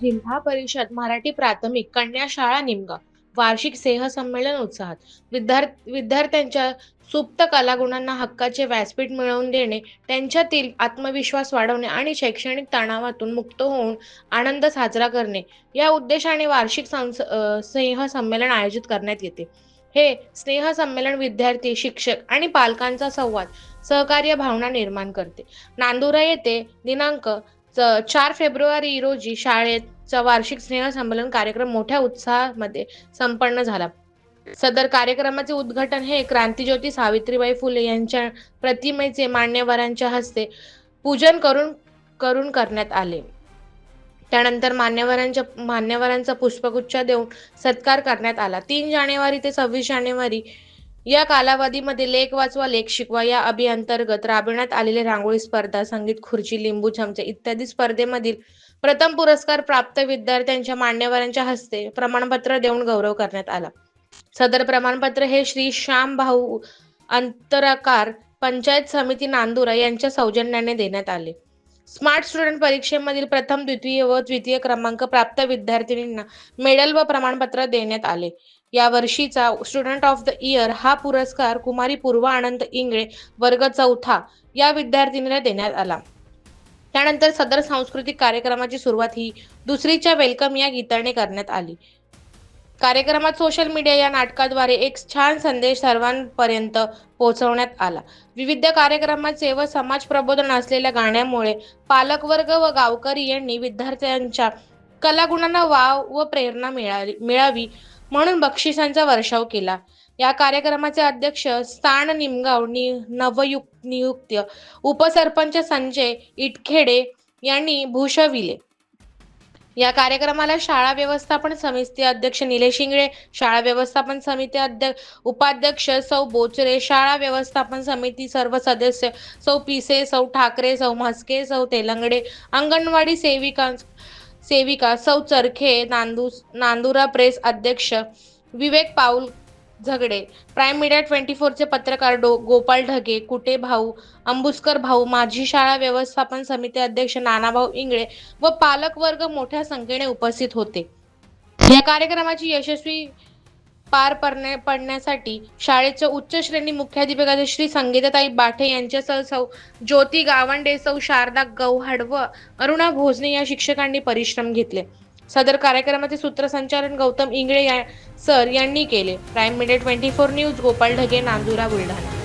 जिल्हा परिषद मराठी प्राथमिक कन्या शाळा निमगाव वार्षिक स्नेहसंमेलन उत्साहात. विद्यार्थ्यांच्या सुप्त कलागुणांना हक्काचे व्यासपीठ मिळवून देणे, त्यांच्यातील आत्मविश्वास वाढवणे आणि शैक्षणिक तणावातून मुक्त होऊन आनंद साजरा करणे या उद्देशाने वार्षिक स्नेहसंमेलन आयोजित करण्यात येते. हे स्नेहसंमेलन विद्यार्थी, शिक्षक आणि पालकांचा संवाद, सहकार्य भावना निर्माण करते. नांदुरा येथे दिनांक 4 फेब्रुवारी रोजी शाळेचा वार्षिक स्नेहसंमेलन कार्यक्रम मोठ्या उत्साहामध्ये संपन्न झाला. सदर कार्यक्रमाचे उद्घाटन हे क्रांतीज्योती सावित्रीबाई फुले यांच्या प्रतिमेचे मान्यवरांच्या हस्ते पूजन करून करण्यात आले. त्यानंतर मान्यवरांचा पुष्पगुच्छ देऊन सत्कार करण्यात आला. 3 जानेवारी ते 26 जानेवारी या कालावधीमध्ये लेख वाचवा लेख शिकवा या अभियानांतर्गत राबविण्यात आलेले रांगोळी स्पर्धा, संगीत खुर्ची, लिंबू चमचे इत्यादी स्पर्धेमधील प्रथम पुरस्कार प्राप्त विद्यार्थ्यांच्या मान्यवरांच्या हस्ते प्रमाणपत्र देऊन गौरव करण्यात आला. सदर प्रमाणपत्र हे श्री श्याम भाऊ अंतरकार पंचायत समिती नांदुरा यांच्या सौजन्याने देण्यात आले. स्मार्ट स्टुडंट परीक्षेमधील प्रथम, द्वितीय व तृतीय क्रमांक प्राप्त विद्यार्थिनींना मेडल व प्रमाणपत्र देण्यात आले. या वर्षीचा स्टुडंट ऑफ द इयर हा पुरस्कार कुमारी पूर्वा आनंद इंगळे वर्ग 4 या विद्यार्थिनीला देण्यात आला. त्यानंतर सदर सांस्कृतिक कार्यक्रमाची सुरुवात ही दुसरीच्या वेलकम या गीताने करण्यात आली. कार्यक्रमात सोशल मीडिया या नाटकाद्वारे एक छान संदेश सर्वांपर्यंत पोहोचवण्यात आला. विविध कार्यक्रमाचे व समाज प्रबोधन असलेल्या गाण्यामुळे पालकवर्ग व गावकरी यांनी विद्यार्थ्यांच्या कलागुणांना वाव व प्रेरणा मिळावी म्हणून बक्षिसांचा वर्षाव केला. या कार्यक्रमाचे अध्यक्ष स्थान निमगाव नवनियुक्त उपसरपंच संजय इटखेडे यांनी भूषविले. या कार्यक्रमाला शाळा व्यवस्थापन समिती अध्यक्ष निलेश इंगळे, शाळा व्यवस्थापन समिती उपाध्यक्ष सौ बोचरे, शाळा व्यवस्थापन समिती सर्व सदस्य सौ पिसे, सौ ठाकरे, सौ म्हस्के, सौ तेलंगडे, अंगणवाडी सेविका सौ चरखे, नांदुरा प्रेस अध्यक्ष विवेक पाऊल झगडे, प्राईम मीडिया 24चे पत्रकार गोपाल ढगे, कुटे भाऊ, अंबुस्कर भाऊ, माजी शाळा व्यवस्थापन समिती अध्यक्ष नानाभाऊ इंगळे व पालक वर्ग मोठ्या संख्येने उपस्थित होते. या कार्यक्रमाची यशस्वी पार पडण्यासाठी शाळेच्या उच्च श्रेणी मुख्याध्यापिका श्री संगीताताई बाठे यांच्यासह सौ ज्योती गावंडे, सौ शारदा गौहाड व अरुणा भोजने या शिक्षकांनी परिश्रम घेतले. सदर कार्यक्रमाचे सूत्रसंचालन गौतम इंगळे सर यांनी केले. Prime media 24 news, Gopal Dhage, Nandura, Buldhana.